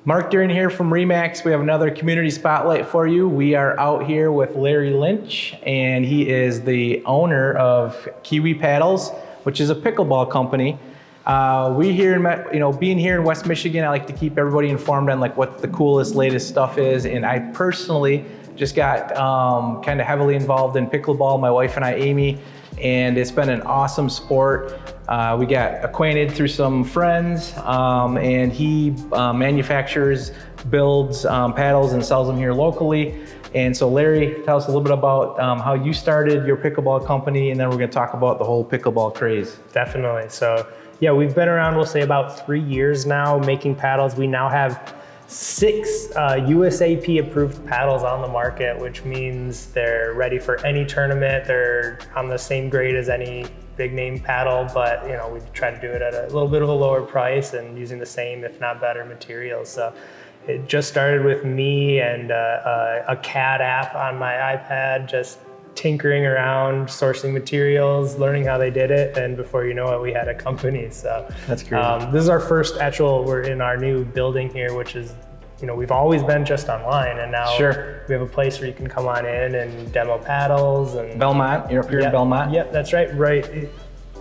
Mark Duran here from Remax. We have another community spotlight for you. We are out here with Larry Lynch, and he is the owner of Kiwi Paddles, which is a pickleball company. We here in, being here in West Michigan, I like to keep everybody informed on like what the coolest, latest stuff is. And I personally just got kind of heavily involved in pickleball. My wife and I, Amy, and it's been an awesome sport. We got acquainted through some friends, and he manufactures, builds paddles and sells them here locally. And so Larry, tell us a little bit about how you started your pickleball company, and then we're gonna talk about the whole pickleball craze. Definitely. So yeah, we've been around, we'll say about 3 years now making paddles. We now have 6 USAP approved paddles on the market, which means they're ready for any tournament. They're on the same grade as any big name paddle, but we try to do it at a little bit of a lower price and using the same, if not better, materials. So it just started with me and a CAD app on my iPad, just tinkering around, sourcing materials, learning how they did it, and before you know it, we had a company. So that's crazy. This is our first we're in our new building here, which is, we've always been just online, and now we have a place where you can come on in and demo paddles. And Belmont, you're up here in Belmont? Yep, that's right.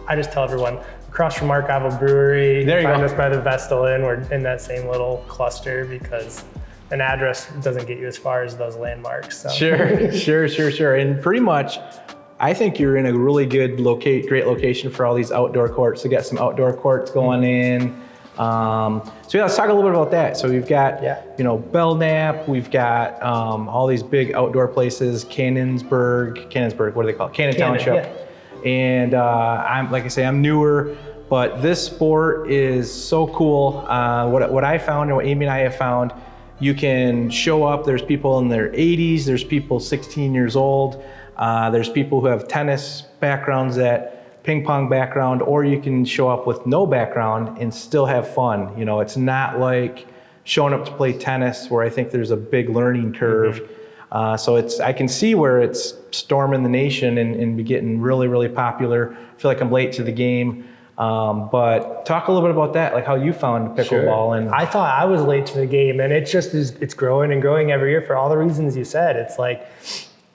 I just tell everyone, across from Markava Brewery, there you find go. us by the Vestal Inn. We're in that same little cluster because an address doesn't get you as far as those landmarks. So. Sure. And pretty much, I think you're in a really good great location for all these outdoor courts. We got some outdoor courts going in. So let's talk a little bit about that. So we've got, Belknap, we've got all these big outdoor places, Cannonsburg, what do they call it? Cannon Township. Yeah. And I'm newer, but this sport is so cool. What I found and what Amy and I have found, you can show up, there's people in their 80s, there's people 16 years old, there's people who have tennis backgrounds, ping pong background, or you can show up with no background and still have fun. It's not like showing up to play tennis where I think there's a big learning curve. So I can see where it's storming the nation and be getting really, really popular. I feel like I'm late to the game. But talk a little bit about that, like how you found pickleball. Sure. And I thought I was late to the game, and it's growing and growing every year for all the reasons you said. It's like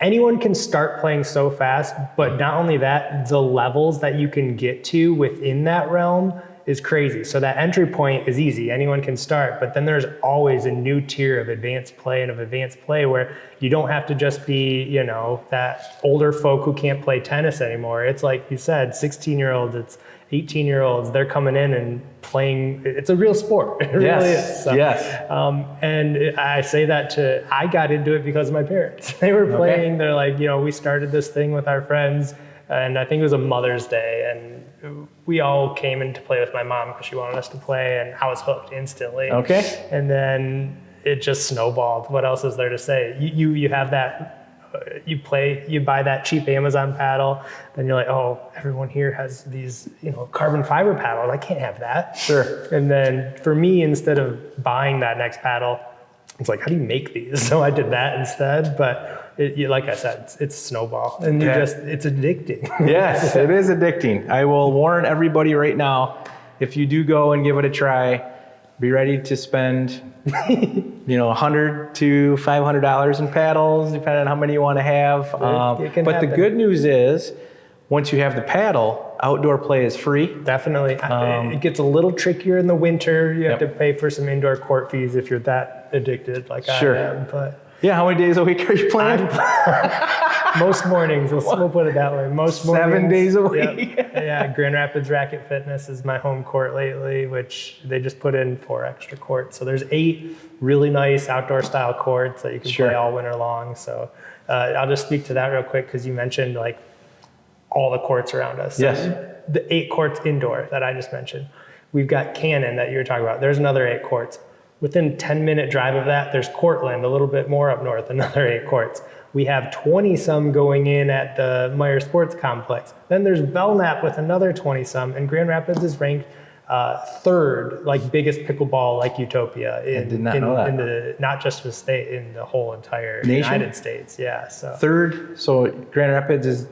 anyone can start playing so fast, but not only that, the levels that you can get to within that realm is crazy. So that entry point is easy, anyone can start, but then there's always a new tier of advanced play where you don't have to just be, that older folk who can't play tennis anymore. It's like you said, 16-year-olds, it's 18-year-olds, they're coming in and playing. It's a real sport. It really is. So, yes. And I say that I got into it because of my parents. They were playing, They're like, we started this thing with our friends, and I think it was a Mother's Day, and we all came in to play with my mom because she wanted us to play, and I was hooked instantly. Okay. And then it just snowballed. What else is there to say? You have that. You buy that cheap Amazon paddle, then you're like, oh, everyone here has these, carbon fiber paddles. I can't have that. Sure. And then for me, instead of buying that next paddle, it's like, how do you make these? So I did that instead. But like I said, it's snowball, and it's addicting. Yes, it is addicting. I will warn everybody right now, if you do go and give it a try, be ready to spend $100 to $500 in paddles, depending on how many you want to have. But the good news is, once you have the paddle, outdoor play is free. Definitely. It gets a little trickier in the winter. You have to pay for some indoor court fees if you're that addicted like I am. But yeah, how many days a week are you playing? Most mornings, we'll put it that way. Most mornings. 7 days a week. Yeah, Grand Rapids Racket Fitness is my home court lately, which they just put in 4 extra courts. So there's 8 really nice outdoor style courts that you can play all winter long. So I'll just speak to that real quick because you mentioned like all the courts around us. Yes. So the 8 courts indoor that I just mentioned. We've got Cannon that you were talking about. There's another 8 courts. Within 10-minute drive of that, there's Cortland, a little bit more up north, another 8 courts. We have 20-some going in at the Meyer Sports Complex. Then there's Belknap with another 20-some, and Grand Rapids is ranked third like biggest pickleball like utopia in not just the state, in the whole entire nation? United States. Yeah. So third. So Grand Rapids is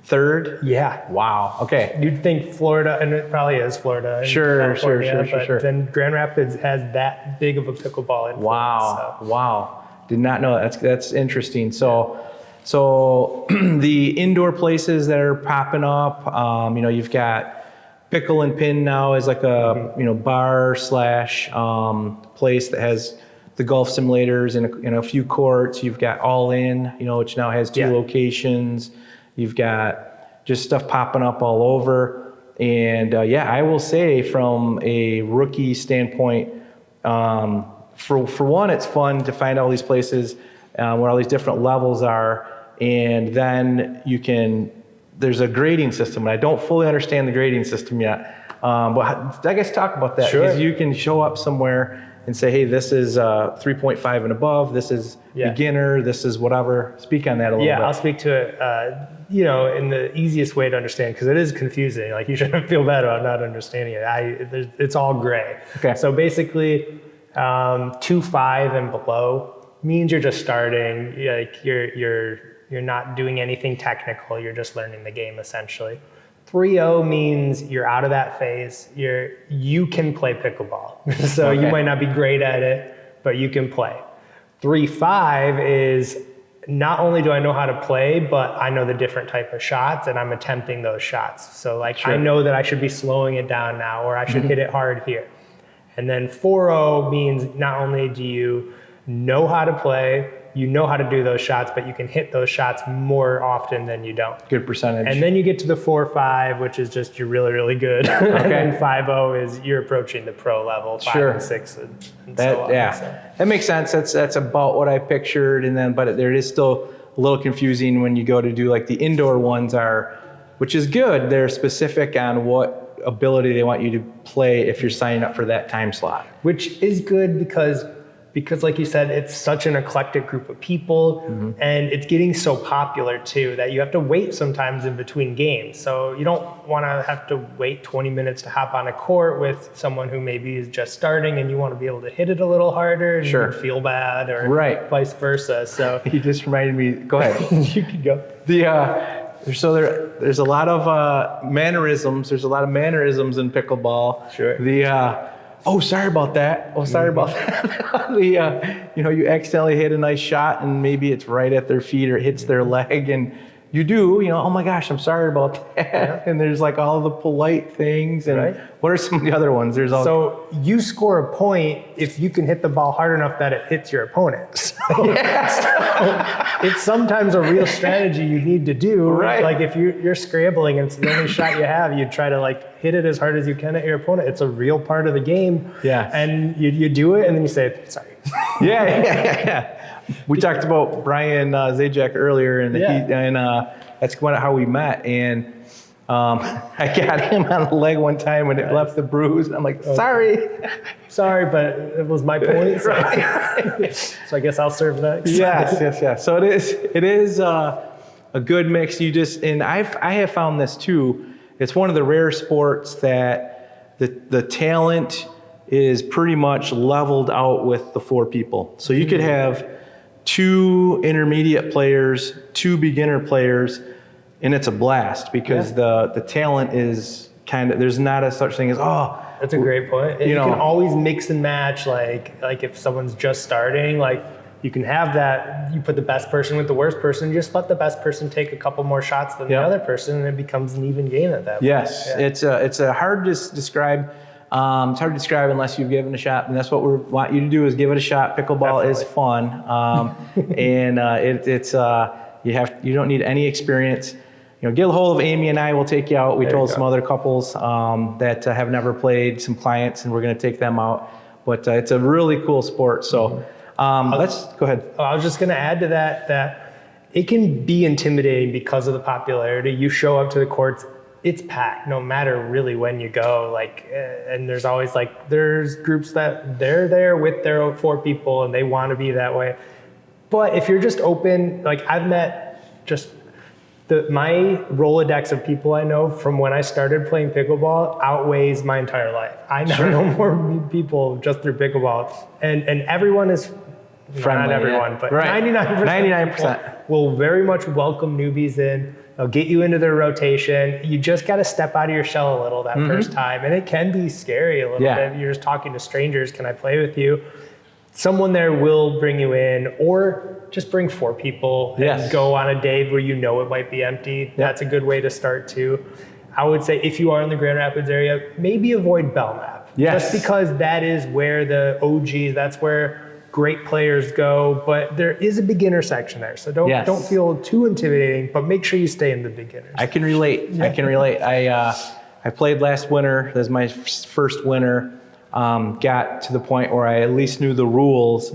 third. Yeah. Wow. Okay. You'd think Florida, and it probably is Florida. And Sure. But then Grand Rapids has that big of a pickleball influence. Wow. So. Wow. Did not know that. That's interesting. So the indoor places that are popping up, you've got Pickle and Pin now is like a bar slash place that has the golf simulators in a few courts. You've got All In, which now has 2 locations. You've got just stuff popping up all over. And I will say from a rookie standpoint, for one, it's fun to find all these places where all these different levels are. And then there's a grading system, and I don't fully understand the grading system yet. But I guess talk about that. Sure. Because you can show up somewhere and say, hey, this is 3.5 and above, this is beginner, this is whatever. Speak on that a little bit. Yeah, I'll speak to it, in the easiest way to understand, because it is confusing. Like, you shouldn't feel bad about not understanding it. It's all gray. Okay. So basically, 2.5 and below means you're just starting. Like, you're not doing anything technical. You're just learning the game, essentially. 3.0 means you're out of that phase. You can play pickleball. So you might not be great at it, but you can play. 3.5 is not only do I know how to play, but I know the different type of shots, and I'm attempting those shots. So I know that I should be slowing it down now, or I should hit it hard here. And then 4.0 means not only do you know how to play, you know how to do those shots, but you can hit those shots more often than you don't. Good percentage. And then you get to the 4.5, which is just you're really, really good. Okay. And then 5.0 is you're approaching the pro level, 5 and 6 and so on. Yeah, so. That makes sense. That's about what I pictured. And then, but there is still a little confusing when you go to do like the indoor ones which is good. They're specific on what ability they want you to play if you're signing up for that time slot. Which is good because like you said, it's such an eclectic group of people, and it's getting so popular too that you have to wait sometimes in between games. So you don't want to have to wait 20 minutes to hop on a court with someone who maybe is just starting, and you want to be able to hit it a little harder and you feel bad, or vice versa. So you just reminded me. Go ahead. You can go. There's a lot of mannerisms. There's a lot of mannerisms in pickleball. Sure. Oh, sorry about that. Oh, sorry about that. You accidentally hit a nice shot, and maybe it's right at their feet or it hits their leg, and you do, oh my gosh, I'm sorry about that. Yeah. And there's like all the polite things. And what are some of the other ones? So you score a point if you can hit the ball hard enough that it hits your opponent. So it's sometimes a real strategy you need to do. Right. Like if you're scrambling and it's the only shot you have, you try to hit it as hard as you can at your opponent. It's a real part of the game. Yeah. And you do it, and then you say, sorry. Yeah. We talked about Brian Zajac earlier, and that's how we met. And I got him on the leg one time when it left the bruise. I'm like, sorry, but it was my point. So I guess I'll serve next. Yes. So it is a good mix. I have found this too. It's one of the rare sports that the talent is pretty much leveled out with the 4 people. So you could have 2 intermediate players, 2 beginner players, and it's a blast because the talent is there's not a such thing as, that's a great point. You can always mix and match, like if someone's just starting, you can have that, you put the best person with the worst person, just let the best person take a couple more shots than the other person, and it becomes an even game at that point. Yes, it's hard to describe. It's hard to describe unless you've given it a shot, and that's what we want you to do, is give it a shot. Pickleball is fun, and you don't need any experience. Get a hold of Amy and I will take you out. We told some other couples that have never played, some clients, and we're going to take them out. But it's a really cool sport. So let's go ahead. I was just going to add to that it can be intimidating because of the popularity. You show up to the courts, it's packed no matter really when you go, and there's always there's groups that they're there with their 4 people and they want to be that way. But if you're just open, I've met My Rolodex of people I know from when I started playing pickleball outweighs my entire life. I now know more people just through pickleball, and everyone is Friendly, not everyone, but 99% will very much welcome newbies in. They'll get you into their rotation. You just got to step out of your shell a little that first time, and it can be scary a little bit. You're just talking to strangers. Can I play with you? Someone there will bring you in, or just bring 4 people and go on a day where you know it might be empty. That's a good way to start too. I would say if you are in the Grand Rapids area, maybe avoid Belknap. Just because that is where the OGs, that's where great players go, but there is a beginner section there. So don't feel too intimidating, but make sure you stay in the beginners. I can relate. I played last winter. That was my first winter. Got to the point where I at least knew the rules.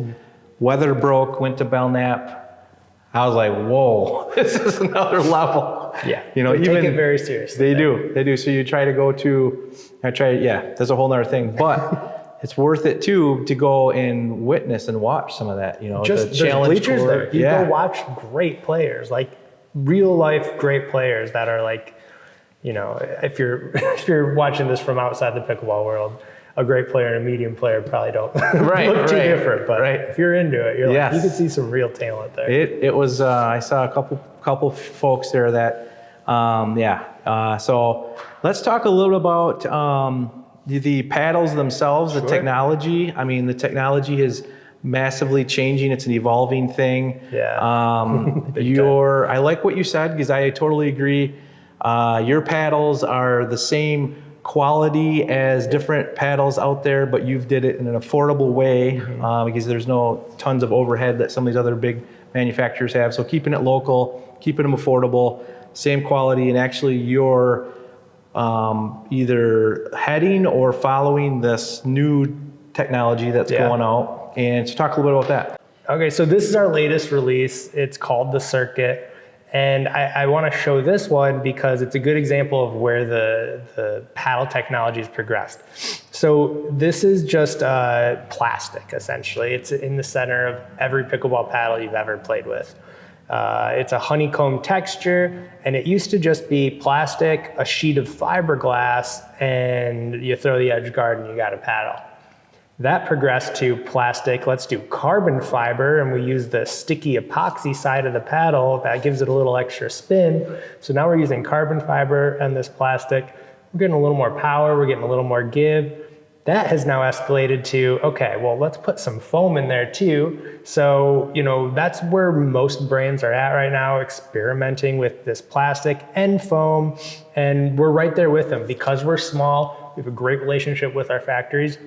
Weather broke, went to Belknap. I was like, whoa, this is another level. Yeah, you know, they take it very seriously. They do. So you try to go to, that's a whole nother thing. But it's worth it too to go and witness and watch some of that. You know, just the challenge bleachers court. there. You go watch great players, like real life great players that are like, you know, if you're watching this from outside the pickleball world, a great player and a medium player probably don't look too different. But if you're into it, you're like, you can see some real talent there. It was. I saw a couple folks there that, So let's talk a little about the paddles themselves, the technology. I mean, the technology is massively changing. It's an evolving thing. I like what you said, because I totally agree. Your paddles are the same quality as different paddles out there, but you've did it in an affordable way, because there's no tons of overhead that some of these other big manufacturers have. So keeping it local, keeping them affordable, same quality, and actually you're either heading or following this new technology that's going out. And so talk a little bit about that. Okay, so this is our latest release. It's called the Circuit. And I want to show this one because it's a good example of where the paddle technology has progressed. So this is just plastic, essentially. It's in the center of every pickleball paddle you've ever played with. It's a honeycomb texture, and it used to just be plastic, a sheet of fiberglass, and you throw the edge guard and you got a paddle. That progressed to plastic. Let's do carbon fiber, and we use the sticky epoxy side of the paddle. That gives it a little extra spin. So now we're using carbon fiber and this plastic. We're getting a little more power, we're getting a little more give. That has now escalated to, okay, well, let's put some foam in there too. So, you know, that's where most brands are at right now, experimenting with this plastic and foam. And we're right there with them because we're small. We have a great relationship with our factories.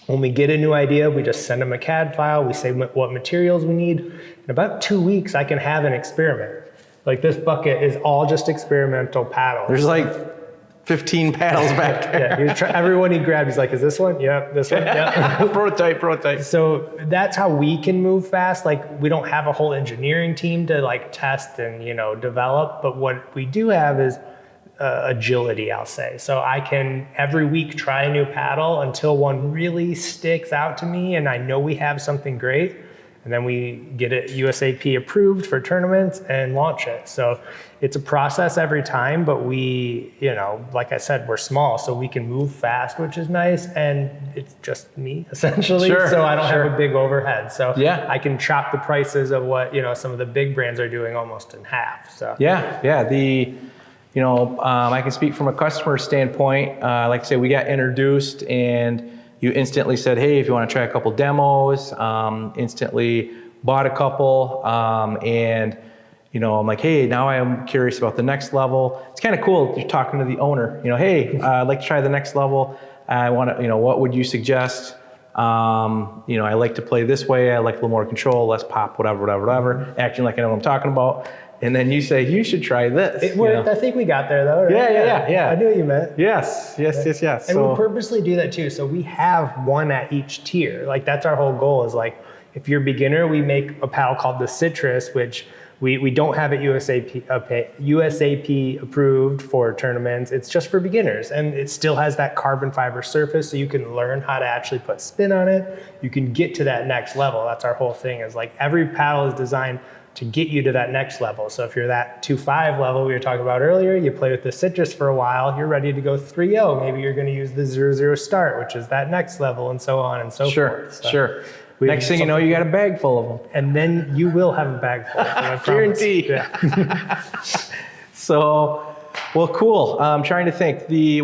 When we get a new idea, we just send them a CAD file, we say what materials we need. In about 2 weeks, I can have an experiment. Like this bucket is all just experimental paddles. There's like 15 paddles back there. Everyone he grabbed, he's like, is this one? Yep, this one, yep. Prototype. So that's how we can move fast. Like we don't have a whole engineering team to like test and, you know, develop, but what we do have is agility, I'll say. So I can every week try a new paddle until one really sticks out to me and I know we have something great. And then we get it USAP approved for tournaments and launch it. So it's a process every time, but we, you know, like I said, we're small, so we can move fast, which is nice. And it's just me, essentially. So I don't have a big overhead. So I can chop the prices of what, you know, some of the big brands are doing almost in half. So I can speak from a customer standpoint. Like I say, we got introduced and you instantly said, hey, if you want to try a couple demos, instantly bought a couple. And, you know, I'm like, hey, now I'm curious about the next level. It's kind of cool. You're talking to the owner, you know, hey, I'd like to try the next level. I want to, you know, what would you suggest? You know, I like to play this way. I like a little more control, less pop, whatever, acting like I know what I'm talking about. And then you say, you should try this. It worked. I think we got there though, right? Yeah. I knew what you meant. Yes. And we purposely do that too. So we have one at each tier. Like that's our whole goal is like, if you're a beginner, we make a paddle called the Citrus, which We don't have it USAP approved for tournaments. It's just for beginners, and it still has that carbon fiber surface, so you can learn how to actually put spin on it. You can get to that next level. That's our whole thing, is like every paddle is designed to get you to that next level. So if you're that 2.5 level we were talking about earlier, you play with the citrus for a while, you're ready to go 3.0. Maybe you're going to use the 0.0 start, which is that next level, and so on and so forth. So sure. Next thing you know, you got a bag full of them. And then you will have a bag full of them, I promise. Guaranteed. Yeah. So, well, cool. I'm trying to think. The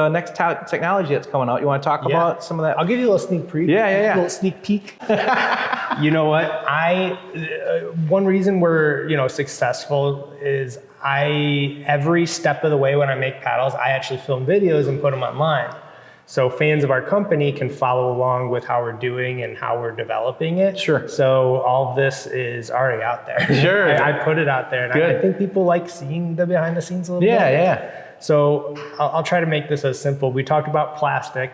next technology that's coming out. You want to talk about some of that? I'll give you a little sneak preview. Yeah. A little sneak peek. You know what? One reason we're successful is every step of the way when I make paddles, I actually film videos and put them online. So fans of our company can follow along with how we're doing and how we're developing it. Sure. So all of this is already out there. Sure. I put it out there, and I think people like seeing the behind the scenes a little bit. Yeah. So I'll try to make this as simple. We talked about plastic.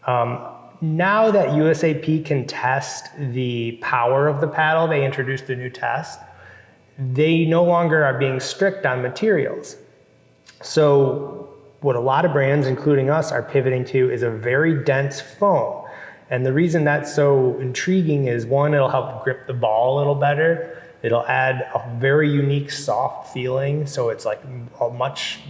Now that USAP can test the power of the paddle, they introduced a new test. They no longer are being strict on materials. So what a lot of brands, including us, are pivoting to is a very dense foam. And the reason that's so intriguing is, one, it'll help grip the ball a little better. It'll add a very unique soft feeling, so it's like a much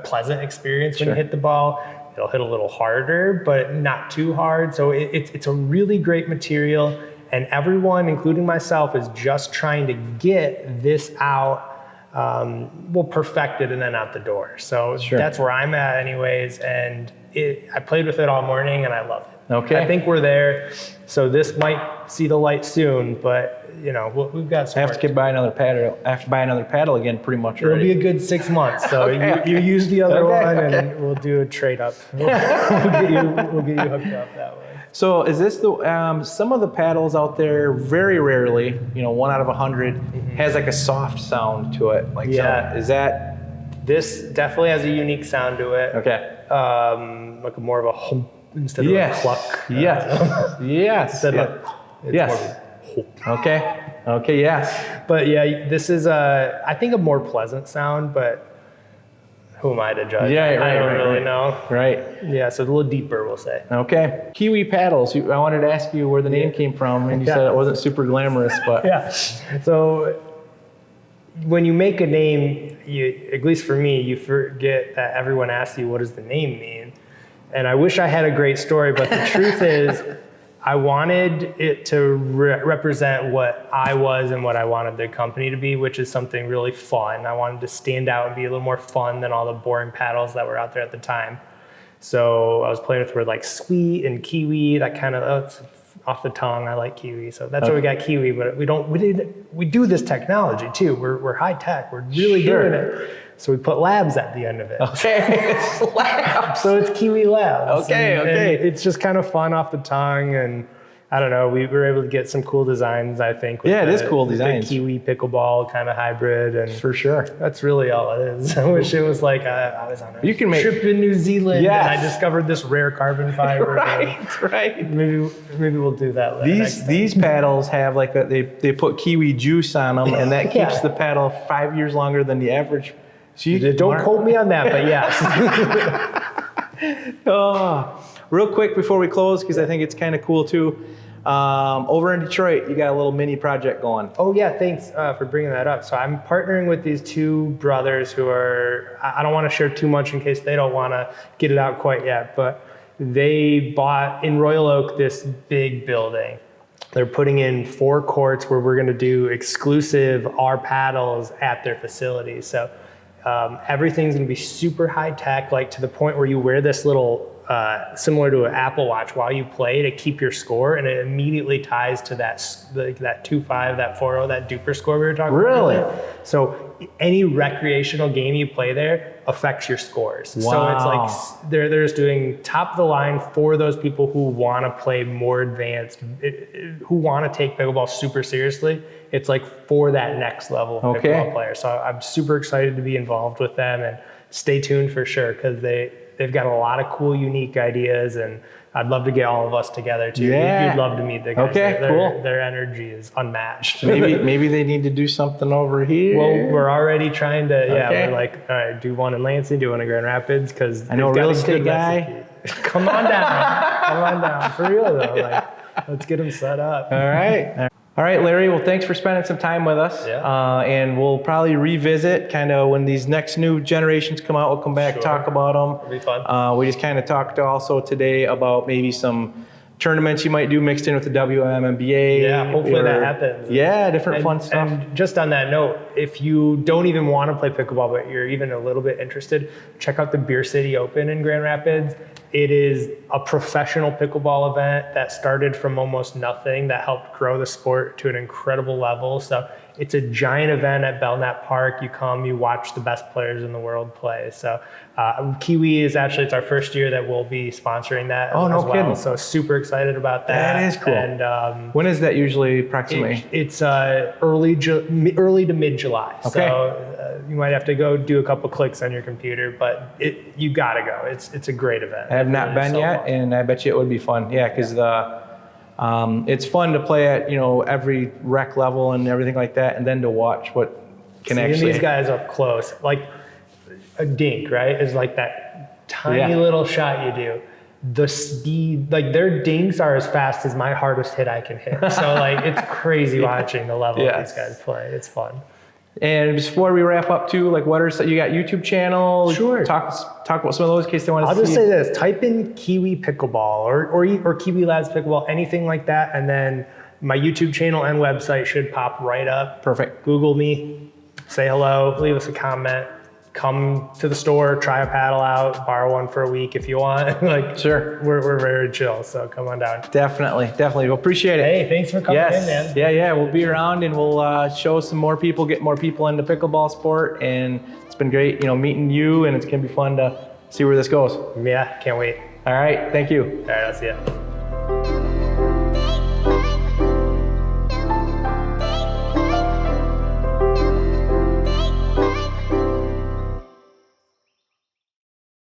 pleasant experience when you hit the ball. It'll hit a little harder, but not too hard. So it's a really great material, and everyone, including myself, is just trying to get this out, perfected and then out the door. So that's where I'm at anyways, and I played with it all morning and I love it. Okay. I think we're there. So this might see the light soon, but we've got some I have to buy another paddle. I have to buy another paddle again, pretty much. It'll be a good 6 months. So you use the other one, and we'll do a trade up. We'll get you hooked up that way. So is this some of the paddles out there, very rarely, 1 out of 100, has like a soft sound to it. Is that? This definitely has a unique sound to it. Okay. Like more of a hump instead of a cluck. Yes. Instead of yes. Okay. Yes. But yeah, this is I think a more pleasant sound, but who am I to judge? Yeah, I don't really know. Right. Yeah, so a little deeper, we'll say. Okay. Kiwi paddles. I wanted to ask you where the name came from, and you said it wasn't super glamorous, but. Yeah. So when you make a name, at least for me, you forget that everyone asks you, what does the name mean? And I wish I had a great story, but the truth is, I wanted it to represent what I was and what I wanted the company to be, which is something really fun. I wanted to stand out and be a little more fun than all the boring paddles that were out there at the time. So I was playing with words like sweet and kiwi, that kind of, it's off the tongue. I like kiwi, so that's why we got kiwi. But we do this technology too. We're high tech. We're really doing it. So we put labs at the end of it. Okay, labs. So it's Kiwilabs. Okay. And it's just kind of fun off the tongue, and I don't know. We were able to get some cool designs, I think. With it is cool designs. The Kiwi pickleball kind of hybrid, and for sure, that's really all it is. I wish it was like I was on a trip in New Zealand, and I discovered this rare carbon fiber. Right. Maybe we'll do that later. These paddles have like they put kiwi juice on them, and that keeps the paddle 5 years longer than the average. So don't quote me on that, but yes. Real quick before we close, because I think it's kind of cool too. Over in Detroit, you got a little mini project going. Oh yeah, thanks for bringing that up. So I'm partnering with these two brothers who I don't want to share too much in case they don't want to get it out quite yet, but they bought in Royal Oak this big building. They're putting in 4 courts where we're going to do exclusive R paddles at their facility. So everything's going to be super high tech, like to the point where you wear this little similar to an Apple Watch while you play to keep your score, and it immediately ties to that 2.5, that 4.0, that duper score we were talking about. Really? So any recreational game you play there affects your scores. Wow. So it's like they're just doing top of the line for those people who want to play more advanced, who want to take pickleball super seriously. It's like for that next level pickleball player. So I'm super excited to be involved with them, and stay tuned for sure, because they've got a lot of cool, unique ideas, and I'd love to get all of us together too. Yeah. You'd love to meet the guys. Okay, cool. Their energy is unmatched. Maybe they need to do something over here. Well, we're already trying to, Okay. we're like, all right, do one in Lansing, do one in Grand Rapids, because I know a real estate guy. Come on down. Come on down. For real though. Like, let's get them set up. All right, Larry. Well, thanks for spending some time with us. Yeah. And we'll probably revisit kind of when these next new generations come out. We'll come back, Sure. talk about them. It'll be fun. We just kind of talked also today about maybe some tournaments you might do mixed in with the WNBA. Yeah, hopefully that happens. Yeah, different fun stuff. And just on that note, if you don't even want to play pickleball, but you're even a little bit interested, check out the Beer City Open in Grand Rapids. It is a professional pickleball event that started from almost nothing, that helped grow the sport to an incredible level. So it's a giant event at Belknap Park. You come, you watch the best players in the world play. So Kiwi is actually, it's our first year that we'll be sponsoring that Oh, no as well. kidding. So super excited about that. That is cool. And When is that usually approximately? it's early to mid-July. Okay. So you might have to go do a couple clicks on your computer, but you gotta go. It's a great event. I have not It is been so yet, fun. and I bet you it would be fun. Yeah, because it's fun to play at every rec level and everything like that, and then to watch what can Seeing actually. these guys up close, like a dink, right, is like that tiny Yeah. little shot you do. The speed, like their dinks are as fast as my hardest hit I can hit. So like it's crazy watching the level of these guys play. It's fun. And before we wrap up too, like what are you got YouTube channel? Sure. Talk about some of those in case they want to I'll see. just say this: type in Kiwi Pickleball or Kiwilabs Pickleball, anything like that, and then my YouTube channel and website should pop right up. Perfect. Google me, say hello, leave us a comment. Come to the store, try a paddle out, borrow one for a week if you want. Like, Sure. we're very chill, so come on down. Definitely. We'll appreciate it. Hey, thanks for coming in, man. Yeah. We'll be around and we'll show some more people, get more people into pickleball sport. And it's been great, meeting you, and it's gonna be fun to see where this goes. Yeah, can't wait. All right. Thank you. All right, I'll see ya.